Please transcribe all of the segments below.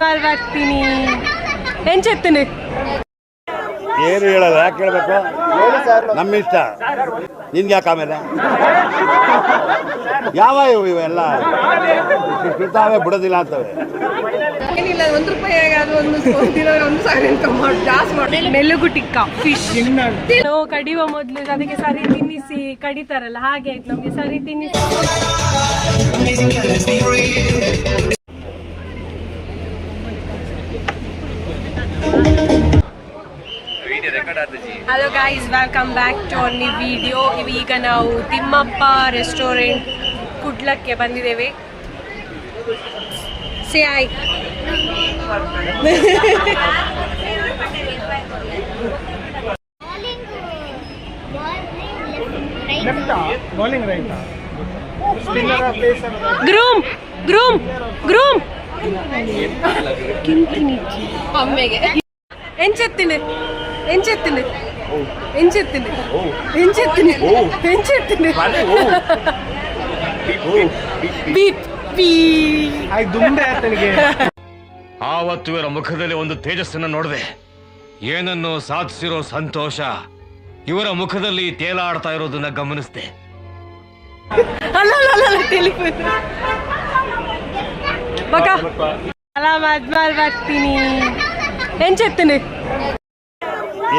ಬರ್ತೀನಿ ಎಂಚೆತ್ತನೆ ಏನು ಹೇಳಲ್ಲ, ಯಾಕೆ ಹೇಳ್ಬೇಕು? ನಮ್ಮ ಇಷ್ಟ, ನಿನ್ಗೆ ಯಾಕೆ ಆಮೇಲೆ ಯಾವ ಇವೆಲ್ಲ ಸುತ್ತಾವೆ ಬಿಡೋದಿಲ್ಲ ಅಂತವೆ. ಏನಿಲ್ಲ, ₹1 ಆಗಾದ್ರೂ ಒಂದು ಸಾವಿರ ಜಾಸ್ತಿ ಮಾಡಿ. ಮೆಲುಗು ಟಿಕ್ಕ ಫಿಶ್ ಕಡಿಯುವ ಮೊದಲು ಅದಕ್ಕೆ ಸರಿ ತಿನ್ನಿಸಿ ಕಡಿತಾರಲ್ಲ, ಹಾಗೆ ಆಯ್ತು ನಮ್ಗೆ ಸರಿ ತಿನ್ನಿಸಿ. Hello guys, welcome back to only video. ಈಗ ನಾವು ತಿಮ್ಮಪ್ಪ ರೆಸ್ಟೋರೆಂಟ್ ಕುಡ್ಲಕ್ಕೆ ಬಂದಿದ್ದೇವೆ. Say hi. ಗ್ರೂಮ್ ಗ್ರೂಮ್ ಗ್ರೂಮ್ ಅಮ್ಮೆಗೆ ಎಂಚೆತ್ತಿನಿ ಎಂಚೆತ್ತಿನಿ ಎಂಚೆತ್ತಿನಿ ಎಂಚೆತ್ತಿನಿ ಎಂಚೆತ್ತಿನಿ ಬೀಪ್ ಬೀ. ಆವತ್ತು ಇವರ ಮುಖದಲ್ಲಿ ಒಂದು ತೇಜಸ್ಸನ್ನು ನೋಡಿದೆ. ಏನನ್ನು ಸಾಧಿಸಿರೋ ಸಂತೋಷ ಇವರ ಮುಖದಲ್ಲಿ ತೇಲಾಡ್ತಾ ಇರೋದನ್ನ ಗಮನಿಸಿದೆ. ಬರ್ತೀನಿ ಎಂಚೆತ್ತನೆ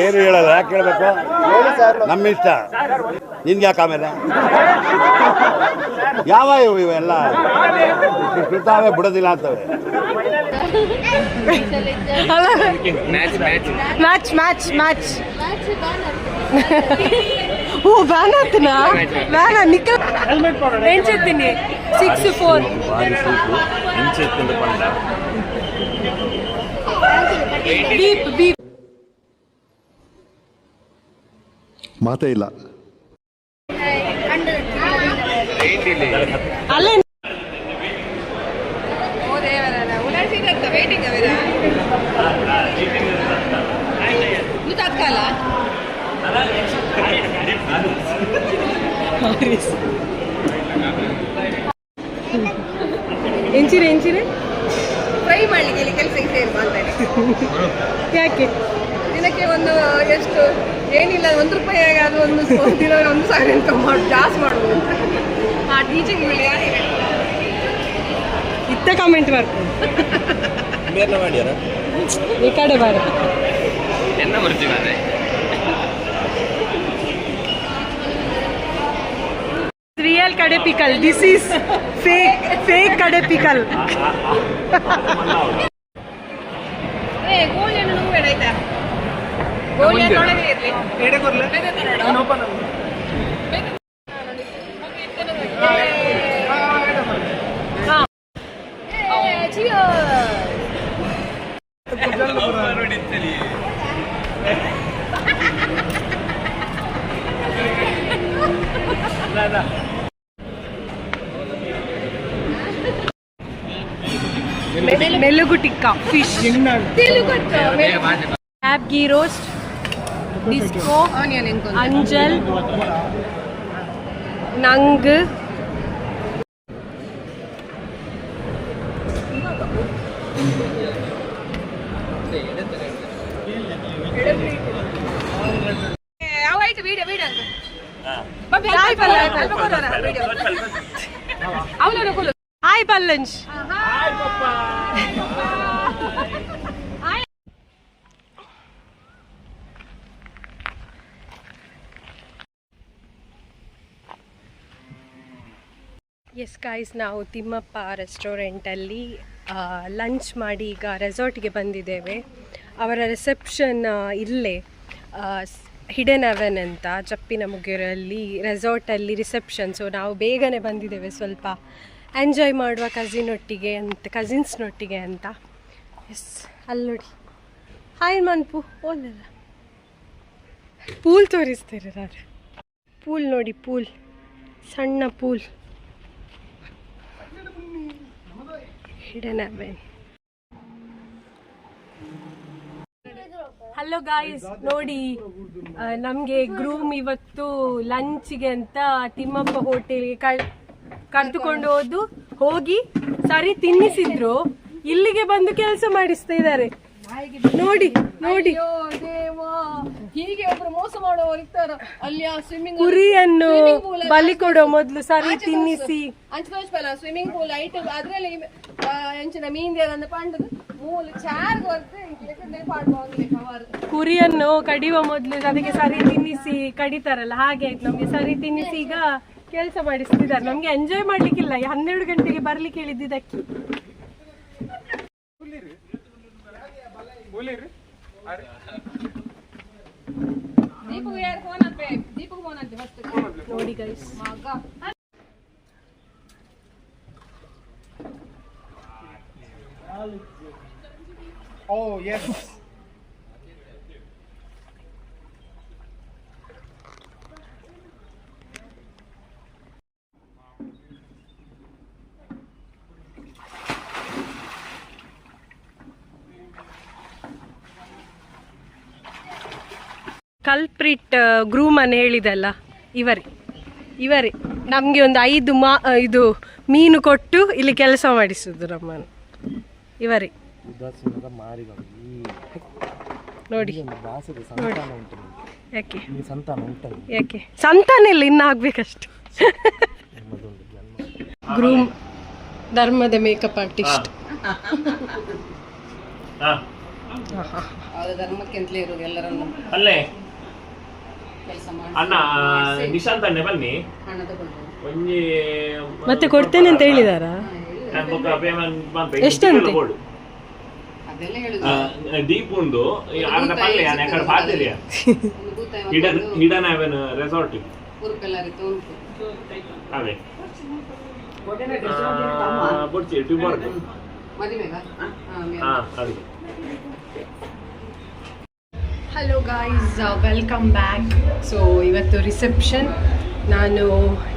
ಏನು ಹೇಳಲ್ಲ, ಯಾಕೆ ಹೇಳ್ಬೇಕು? ನಮ್ಮ ಇಷ್ಟ, ನಿನ್ಗೆ ಯಾಕೆ ಆಮೇಲೆ ಯಾವ ಇವೆಲ್ಲ ಸುತ್ತಾವೆ ಬಿಡೋದಿಲ್ಲ ಅಂತವೆ. ಮ್ಯಾಚ್ ಮ್ಯಾಚ್ ಮ್ಯಾಚ್ ಓ ಬ್ಯಾನ್ ಆತನಾ? ಬ್ಯಾನ ನಿಖಲ್ ಎಂಚೆತ್ತೀನಿ 6-4 ಬೀಪ್ ಬೀಪ್. ಮಾತೇ ಇಲ್ಲ. ಅಲ್ಲೇ ಎಂಚಿರೆ ಎಂಚಿರೆ ಫ್ರೈ ಮಾಡಲಿಕ್ಕೆ ಇಲ್ಲಿ ಕೆಲಸಕ್ಕೆ ಸೇರಿ ಮಾಡ್ತಾರೆ. ಯಾಕೆ ದಿನಕ್ಕೆ ಒಂದು ಎಷ್ಟು ಏನಿಲ್ಲ ₹1 ಆಗಾದ್ರೂ ಒಂದು ಸಾವಿರ ಜಾಸ್ತಿ ಮಾಡ್ಬೋದು. ಆ ಟೀಚಿಂಗ್ ಮೇಲೆ ಇತ್ತ ಕಮೆಂಟ್ ಮಾಡ್ಕೊಂಡು ಈ ಕಡೆ ಬಾರ ರಿಯಲ್ ಕಡೆ ಪಿಕಲ್, ದಿಸ್ ಈಸ್ ಫೇಕ್ ಕಡೆ ಪಿಕಲ್. ಗೋಲಿಯನ್ನು ಬೇಡ ಆಯ್ತಾ? ಗೋಲಿಯನ್ನೊಳಗೆ ಇರಲಿ. ಮೆಲುಗು ಟಿಕ್ಕ ಫಿಶ್, ಕ್ಯಾಬ್ ಗೀ ರೋಸ್ಟ್, ಡಿಸ್ಕೋ, ಅಂಜಲ್, ನಂಗ್, ಯಾವಾಯ್ತು ವಿಡಿಯೋ ವಿಡಿಯೋ ಹಾಯ್ ಪಲ್ಲಂಜ್. ಎಸ್ ಗಾಯ್ಸ್, ನಾವು ತಿಮ್ಮಪ್ಪ ರೆಸ್ಟೋರೆಂಟಲ್ಲಿ ಲಂಚ್ ಮಾಡಿ ಈಗ ರೆಸಾರ್ಟ್ಗೆ ಬಂದಿದ್ದೇವೆ. ಅವರ ರಿಸೆಪ್ಷನ್ ಇಲ್ಲೇ ಹಿಡನ್ ಅವೆನ್ ಅಂತ ಚಪ್ಪಿನಮುಗ್ಗೆರಲ್ಲಿ ರೆಸಾರ್ಟಲ್ಲಿ ರಿಸೆಪ್ಷನ್. ಸೊ ನಾವು ಬೇಗನೆ ಬಂದಿದ್ದೇವೆ, ಸ್ವಲ್ಪ ಎಂಜಾಯ್ ಮಾಡುವ ಕಸಿನ್ಸ್ನೊಟ್ಟಿಗೆ ಅಂತ. ಎಸ್, ಅಲ್ಲಿ ನೋಡಿ ಹಾಯ್ ಮನ್ಪು ಓದಲ್ಲ ಪೂಲ್ ತೋರಿಸ್ತಾರೆ ನಾನು. ಪೂಲ್ ನೋಡಿ, ಪೂಲ್, ಸಣ್ಣ ಪೂಲ್, ಹಿಡನ್ ಅವೆನ್. ಹಲೋ ಗಾಯ್ಸ್, ನೋಡಿ ನಮಗೆ ಗ್ರೂಮ್ ಇವತ್ತು ಲಂಚ್ಗೆ ಅಂತ ತಿಮ್ಮಪ್ಪ ಹೋಟೆಲ್ಗೆ ಕರೆದುಕೊಂಡು ಹೋಗಿ ಸರಿ ತಿನ್ನಿಸಿದ್ರು. ಇಲ್ಲಿಗೆ ಬಂದು ಕೆಲಸ ಮಾಡಿಸ್ತಾ ಇದ್ದಾರೆ. ನೋಡಿ ನೋಡಿ, ಅಯ್ಯೋ ದೇವಾ, ಹೀಗೆ ಒಬ್ರು ಮೋಸ ಮಾಡೋರು ಇರ್ತಾರ. ಅಲ್ಲಿ ಆ ಸ್ವಿಮ್ಮಿಂಗ್ ಕುರಿಯನ್ನು ಬಲಿ ಕೊಡೋ ಮೊದ್ಲು ಸರಿ ತಿನ್ನಿಸಿ ಸ್ವಿಮ್ಮಿಂಗ್ ಪೂಲ್ ಐಟ್ ಅದ್ರಲ್ಲಿ ಎಂಚಿನ ಮೀನ್ದೇರನ್ನ ಪಂಡದು ಮೂಲ ಚಾರ್ ಕುರಿಯನ್ನು ಕಡಿಯುವ ಮೊದ್ಲು ಅದಕ್ಕೆ ಸರಿ ತಿನ್ನಿಸಿ ಕಡಿತಾರಲ್ಲ, ಹಾಗೆ ಆಯ್ತು. ನಮ್ಗೆ ಸರಿ ತಿನ್ನಿಸಿ ಈಗ ಕೆಲಸ ಮಾಡಿಸ್ತಿದ್ದಾರೆ. ನಮ್ಗೆ ಎಂಜಾಯ್ ಮಾಡ್ಲಿಕ್ಕಿಲ್ಲ. 12 ಗಂಟೆಗೆ ಬರ್ಲಿಕ್ಕೆ ಹೇಳಿದ್ದಕ್ಕೆ. ನೋಡಿ guys, Oh, yes. Culprit groom ಅನ್ನು ಹೇಳಿದಲ್ಲ, ಇವರೇ ನಮಗೆ ಒಂದು 5 ಇದು ಮೀನು ಕೊಟ್ಟು ಇಲ್ಲಿ ಕೆಲಸ ಮಾಡಿಸುದು ನಮ್ಮನ್ನು. ಇವರೇ ನೋಡಿ. ಯಾಕೆ ಸಂತಾನ ಇಲ್ಲ, ಇನ್ನು ಆಗ್ಬೇಕಷ್ಟೆ. ಗ್ರೂಮ್ ಧರ್ಮದ ಮೇಕಪ್ ಆರ್ಟಿಸ್ಟ್. ಧರ್ಮಕ್ಕೆ ಅಂತಲೇ ಇರೋದು ಎಲ್ಲರನ್ನು. ಅಲ್ಲೇ ಅಣ್ಣ ನಿಶಾಂತ್ ಅಣ್ಣೆ ಬನ್ನಿ ಒಂಜಿ ಮತ್ತೆ ಕೊಡ್ತೇನೆ ಅಂತ ಹೇಳಿದಾರ. ಎಷ್ಟಂತೆ? ಅದೆಲ್ಲ ಹೇಳುದು ಡೀಪ್ ಉಂಡು ಅರ್ಧ ಪಲ್ಲೆ ಅಕಡೆ ಪಾತಿರಿಯ ಹಿಡನ್ ಅವನ್ ರೆಸಾರ್ಟ್ ಅವೇ ಬೊಡ್ಚಿ ಟ್ಯೂಬರ್ ಅದು. Hello guys, welcome back. So ಇವತ್ತು ರಿಸೆಪ್ಷನ್. ನಾನು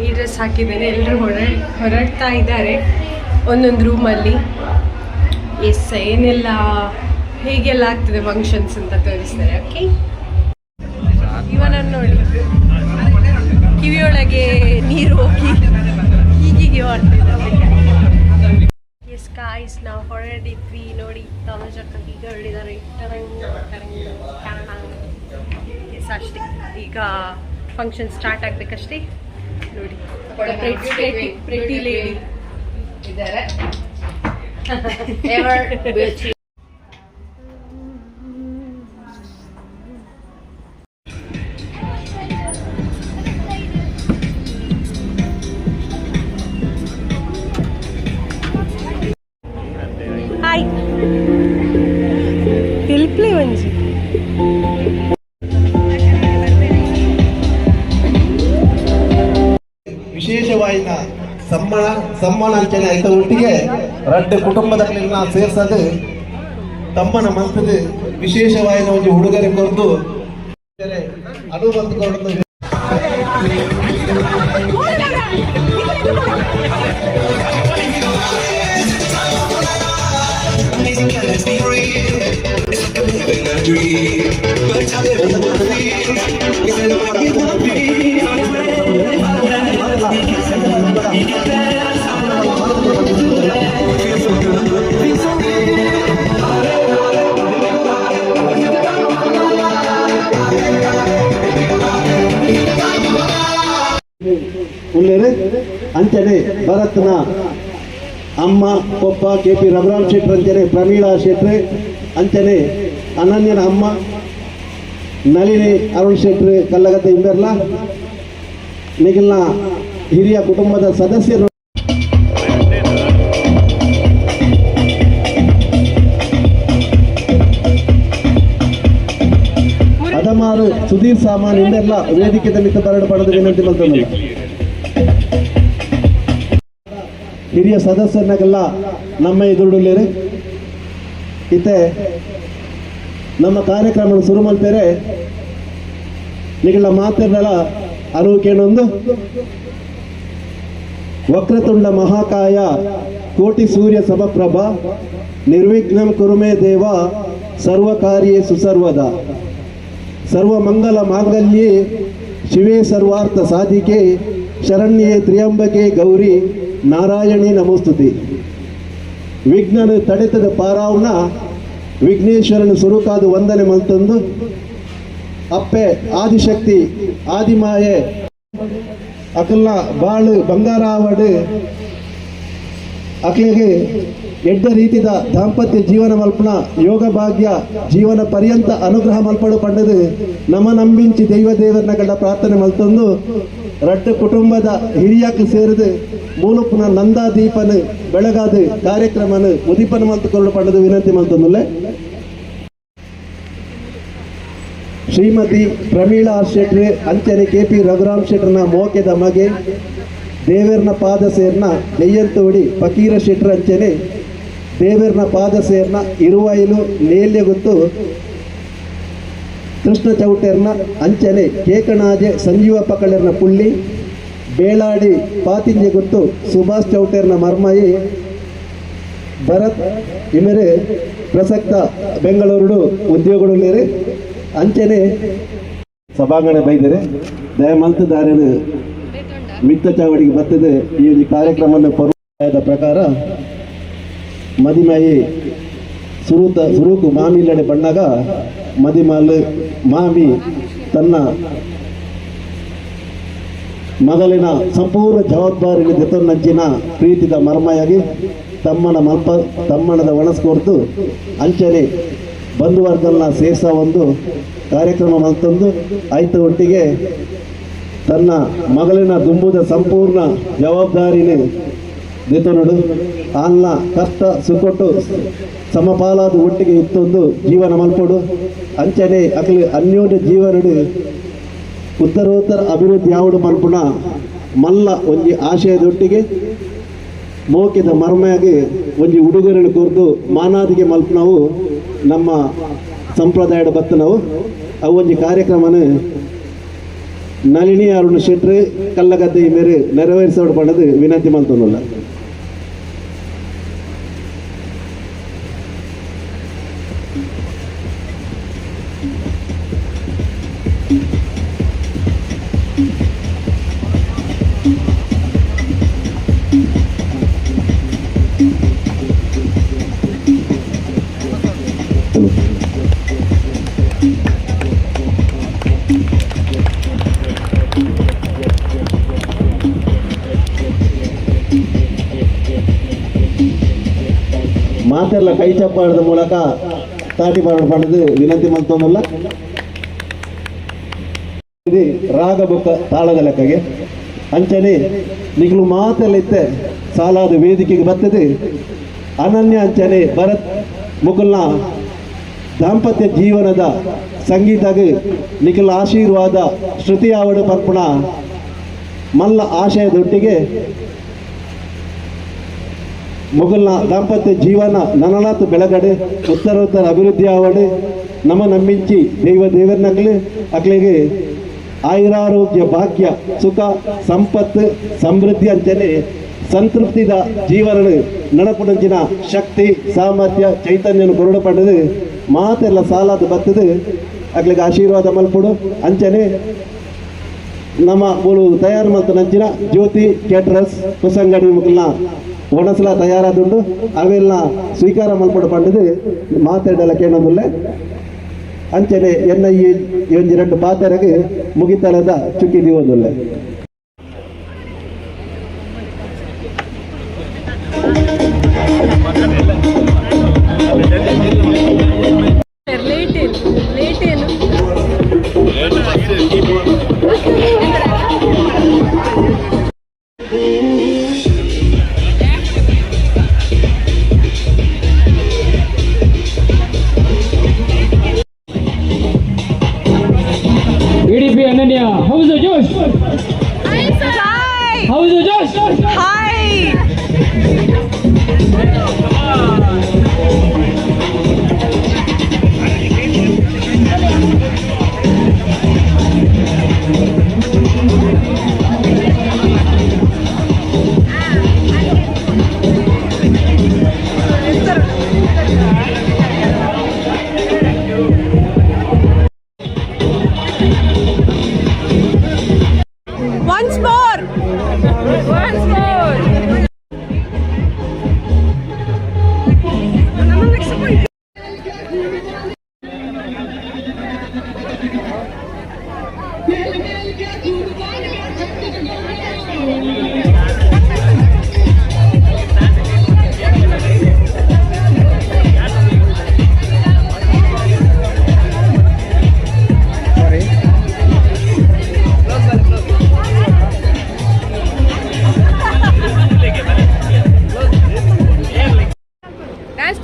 ಈ ಡ್ರೆಸ್ ಹಾಕಿದ್ದೇನೆ. ಎಲ್ಲರೂ ಹೊರಡ್ತಾ ಇದ್ದಾರೆ ಒಂದೊಂದು ರೂಮಲ್ಲಿ. ಏನೆಲ್ಲ ಹೇಗೆಲ್ಲ ಆಗ್ತದೆ ಫಂಕ್ಷನ್ಸ್ ಅಂತ ತೋರಿಸ್ತಾರೆ. ಓಕೆ, ಇವನನ್ನು ನೋಡಿ, ಕಿವಿಯೊಳಗೆ ನೀರು ಹೋಗಿ ಹೀಗೆ ಮಾಡ್ತಿದ್ದಾರೆ. ಎಸ್ ಗಾಯ್ಸ್, ನಾವು ಹೊರಡಿದ್ವಿ ನೋಡಿ. ತನುಜಕ್ಕ ಈಗ ಹೊರಡಿದ್ದಾರೆ. ಎಸ್ ಅಷ್ಟೇ, ಈಗ ಫಂಕ್ಷನ್ ಸ್ಟಾರ್ಟ್ ಆಗಬೇಕಷ್ಟೇ. ನೋಡಿ, ಪ್ರೆಟಿ ಲೇಡಿ ಇದ್ದಾರೆ. ಹಾಯ್, ತಿಲ್ಪ್ಲಿ ಒಂಜಿ ವಿಶೇಷವಾಯಿನ ಸಮ್ಮಾನಾಂಚನೆ ಆಯ್ತ ಒಟ್ಟಿಗೆ 2 ಕುಟುಂಬದಲ್ಲಿನ ಸೇರ್ಸದು ತಮ್ಮನ ಮನಸ್ಸದು ವಿಶೇಷವಾಯಿನ ಒಂದು ಹುಡುಗರೆ ಕೊರ್ದು ಅನುಬಂಧಗಳನ್ನು ಅಂಚನೆ ಭರತ್ನ ಅಮ್ಮ ಪಪ್ಪ KP ರಘುರಾಮ್ ಶೆಟ್ರ್ ಅಂಚನೆ ಪ್ರಮೀಳಾ ಶೆಟ್ರೆ ಅಂಚನೆ ಅನನ್ಯನ ಅಮ್ಮ ನಳಿನಿ ಅರುಣ್ ಶೆಟ್ರ್ ಕಲ್ಲಗದ್ದೆ ಇಂಬೆರ್ಲ ನಿಖಿಲ್ನ ಹಿರಿಯ ಕುಟುಂಬದ ಸದಸ್ಯರು. ಅದಮಾರು ಸುಧೀರ್ ಸಾಮಾನ್ ಇಂದೆಲ್ಲ ವೇದಿಕೆ ತಮಿತ ಬರಡು ಪಡೆದು ವಿನಂತಿ ಮಾಡ್ತಾರೆ. ಹಿರಿಯ ಸದಸ್ಯರನ್ನೆಲ್ಲ ನಮ್ಮ ಎದುರುಡಲೇರಿ ಇತ್ತೆ ನಮ್ಮ ಕಾರ್ಯಕ್ರಮ ಶುರು ಮಾಡ್ತಾರೆ. ನಿಗಳ ಮಾತೆಲ್ಲ ಅರುಕೇನೊಂದು ವಕ್ರತುಂಡ ಮಹಾಕಾಯ ಕೋಟಿ ಸೂರ್ಯ ಸಮಪ್ರಭ ನಿರ್ವಿಘ್ನಂ ಕುರುಮೇ ದೇವ ಸರ್ವಕಾರ್ಯೇ ಸುಸರ್ವದ ಸರ್ವಮಂಗಲ ಮಾಂಗಲ್ಯೇ ಶಿವೇ ಸರ್ವಾರ್ಥ ಸಾಧಿಕೆ ಶರಣ್ಯೇ ತ್ರ್ಯಂಬಕೆ ಗೌರಿ ನಾರಾಯಣಿ ನಮೋಸ್ತುತಿ. ವಿಘ್ನನ ತಡೆತದ ಪಾರಾವ್ನ ವಿಘ್ನೇಶ್ವರನ ಸುರುಕಾದ ವಂದನೆ ಮಲ್ತಂದು ಅಪ್ಪೆ ಆದಿಶಕ್ತಿ ಆದಿಮಾಯೆ ಅಕಲ್ನ ಬಾಳು ಬಂಗಾರಾವಡು ಅಕ್ಲೆಗೆ ಎಡ್ಡ ರೀತಿದ ದಾಂಪತ್ಯ ಜೀವನ ಮಲ್ಪನ ಯೋಗ ಭಾಗ್ಯ ಜೀವನ ಪರ್ಯಂತ ಅನುಗ್ರಹ ಮಲ್ಪಡು ಪಂಡದು ನಮ್ಮ ನಂಬಿಂಚಿ ದೇವರನ್ನ ಕಂಡ ಪ್ರಾರ್ಥನೆ ಮಲ್ತಂದು ರಡ್ಡ ಕುಟುಂಬದ ಹಿರಿಯಕ್ಕೆ ಸೇರಿದು ಮೂಲಪುನ ನಂದಾದೀಪನ ಬೆಳಗಾದ ಕಾರ್ಯಕ್ರಮನ ಉದೀಪನ ಮಲ್ತುಕೊಂಡು ಪಂಡದು ವಿನಂತಿ ಮಲ್ತಂದುಲ್ಲೆ ಶ್ರೀಮತಿ ಪ್ರಮೀಳಾ ಶೆಟ್ರೆ ಅಂಚನೆ KP ರಘುರಾಮ್ ಶೆಟ್ರನ ಮೋಕೆದ ಮಗೆ ದೇವರನ ಪಾದ ಸೇರ್ನ ದೆಯ್ಯಂತೋಡಿ ಫಕೀರ ಶೆಟ್ರ ಅಂಚನೆ ದೇವರನ ಪಾದ ಸೇರ್ನ ಇರುವೈಲು ನೇಲ್ಯ ಗೊತ್ತು ಕೃಷ್ಣ ಚೌಟರ್ನ ಅಂಚನೆ ಕೇಕಣಾಜೆ ಸಂಜೀವ ಪಕಳರ್ನ ಪುಳ್ಳಿ ಬೇಳಾಡಿ ಪಾತಿಂಜೆ ಗೊತ್ತು ಸುಭಾಷ್ ಚೌಟರ್ನ ಮರ್ಮಯಿ ಭರತ್ ಇಮರೆ ಪ್ರಸಕ್ತ ಬೆಂಗಳೂರು ಉದ್ಯೋಗಗಳು ಅಂಚನೆ ಸಭಾಂಗಣ ಬೈದರೆ ದಯಮಂತ ದಾರ್ಯನು ಮಿತ್ತ ಚಾವಡಿಗೆ ಬರ್ತದೆ ಈ ಒಂದು ಕಾರ್ಯಕ್ರಮವನ್ನು ಪರ್ವದ ಪ್ರಕಾರ ಮದಿಮಾಯಿ ಸುರುಕು ಮಾಮಿಲ್ಲಡೆ ಬಣ್ಣಾಗ ಮದಿಮಾಲ್ ಮಾಮಿ ತನ್ನ ಮಗಲಿನ ಸಂಪೂರ್ಣ ಜವಾಬ್ದಾರಿ ಜೊತೆನಂಚಿನ ಪ್ರೀತಿದ ಮರ್ಮಯಾಗಿ ತಮ್ಮನದ ಒಣಸ್ಕೊರ್ತು ಅಂಚನೆ ಬಂಧುವರ್ಗನ ಸೇರ್ಸ ಒಂದು ಕಾರ್ಯಕ್ರಮ ಮಲ್ತಂದು ಆಯ್ತು ಒಟ್ಟಿಗೆ ತನ್ನ ಮಗಳಿನ ದುಂಬುದ ಸಂಪೂರ್ಣ ಜವಾಬ್ದಾರಿನ ದಿತನಡು ಆಲ್ನ ಕಷ್ಟ ಸುಕೊಟ್ಟು ಸಮಪಾಲಾದ ಒಟ್ಟಿಗೆ ಇತ್ತೊಂದು ಜೀವನ ಮಲ್ಪಡು ಅಂಚನೆ ಅಕ್ಲಿ ಅನ್ಯೋನ್ಯ ಜೀವನಡು ಉತ್ತರೋತ್ತರ ಅಭಿವೃದ್ಧಿ ಯಾವುದು ಮಲ್ಪುಣ ಮಲ್ಲ ಒಂಜಿ ಆಶಯದೊಟ್ಟಿಗೆ ಮೋಕಿದ ಮರ್ಮೆಯಾಗಿ ಒಂಜಿ ಉಡುಗೊರೆಗಳು ಕೊರ್ದು ಮಾನಾದಿಗೆ ಮಲ್ಪನವು ನಮ್ಮ ಸಂಪ್ರದಾಯದ ಬತ್ತ ನಾವು ಅವು ಒಂಜಿ ಕಾರ್ಯಕ್ರಮನ ನಳಿನಿ ಅರುಣ್ ಶೆಟ್ರು ಕಲ್ಲಗದ್ದೆ ಮೇರೆ ನೆರವೇರಿಸೋಡು ಪಡೆದು ವಿನಂತಿ ಮಲ್ತನಲ್ಲ ಮಾತೆಲ್ಲ ಕೈ ಚಪ್ಪಾಳದ ಮೂಲಕ ತಾಟಿ ಪಡೆದು ವಿನಂತಿ ಮಲ್ತೊಂದಲ್ಲ ಇದು ರಾಗ ಬುಕ್ಕ ತಾಳದ ಲೆಕ್ಕಗೆ ಅಂಚನೆ ನಿಗ್ಲು ಮಾತೆಲ್ಲ ಇತ್ತೆ ಸಾಲಾದ ವೇದಿಕೆಗೆ ಬರ್ತದೆ ಅನನ್ಯ ಅಂಚನೆ ಭರತ್ ಮುಕುಲ್ನ ದಾಂಪತ್ಯ ಜೀವನದ ಸಂಗೀತಗೆ ನಿಖಿಲ ಆಶೀರ್ವಾದ ಶ್ರುತಿ ಆವಡು ಪರ್ಪಣ ಮಲ್ಲ ಆಶಯದೊಟ್ಟಿಗೆ ಮುಗಲ್ನ ದಾಂಪತ್ಯ ಜೀವನ ನನನಾತು ಬೆಳಗಡೆ ಉತ್ತರೋತ್ತರ ಅಭಿವೃದ್ಧಿ ಆವಡೆ ನಮ್ಮ ನಂಬಿಂಚಿ ದೇವರನಗ್ಲಿ ಅಕ್ಲಿಗೆ ಆಯುರಾರೋಗ್ಯ ಭಾಗ್ಯ ಸುಖ ಸಂಪತ್ತು ಸಮೃದ್ಧಿ ಅಂಚನೆ ಸಂತೃಪ್ತಿದ ಜೀವನ ನಡಪುಡಂಚಿನ ಶಕ್ತಿ ಸಾಮರ್ಥ್ಯ ಚೈತನ್ಯನ ಕೊರಡು ಪಡೆದು ಮಾತೆಲ್ಲ ಸಾಲಾದ ಬರ್ತದೆ ಅಕ್ಲಿಗೆ ಆಶೀರ್ವಾದ ಮಲ್ಪುಡು ಅಂಚನೆ ನಮ್ಮ ಮೂಲು ತಯಾರು ಮತ್ತು ನಂಚಿನ ಜ್ಯೋತಿ ಕೇಟ್ರಸ್ ಕುಸಂಗಡಿ ಮುಗಲ್ನ ಒಣಸಲ ತಯಾರಾದುಂಡು ಅವೆಲ್ಲ ಸ್ವೀಕಾರ ಮಲ್ಪಡು ಪಂಡದು ಮಾತಾಡಲ್ಲ ಕೇಳೋದಿಲ್ಲ ಅಂಚನೆ ಎನ್ನ ಈ ಒಂಜಿ ಎರಡು ಪಾತೆರೆಗೆ ಮುಗಿತಲದ ಚುಕ್ಕಿ ದಿವೋದಿಲ್ಲ ADP Ananya, how is the Josh?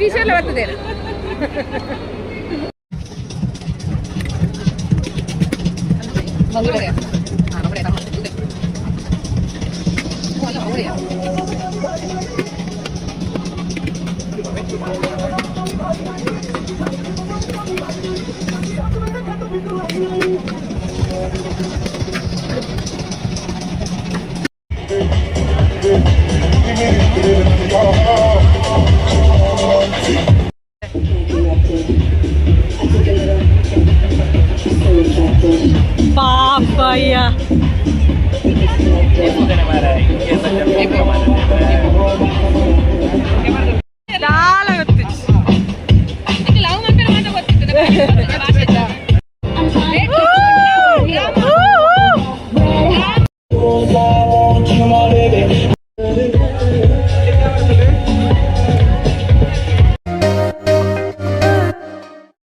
British ಎಲ್ಲ ಬರ್ತದೆ ಪಾಪಯ್ಯ ದಾಲ ಗೊತ್ತಿತ್ತು ಲವ್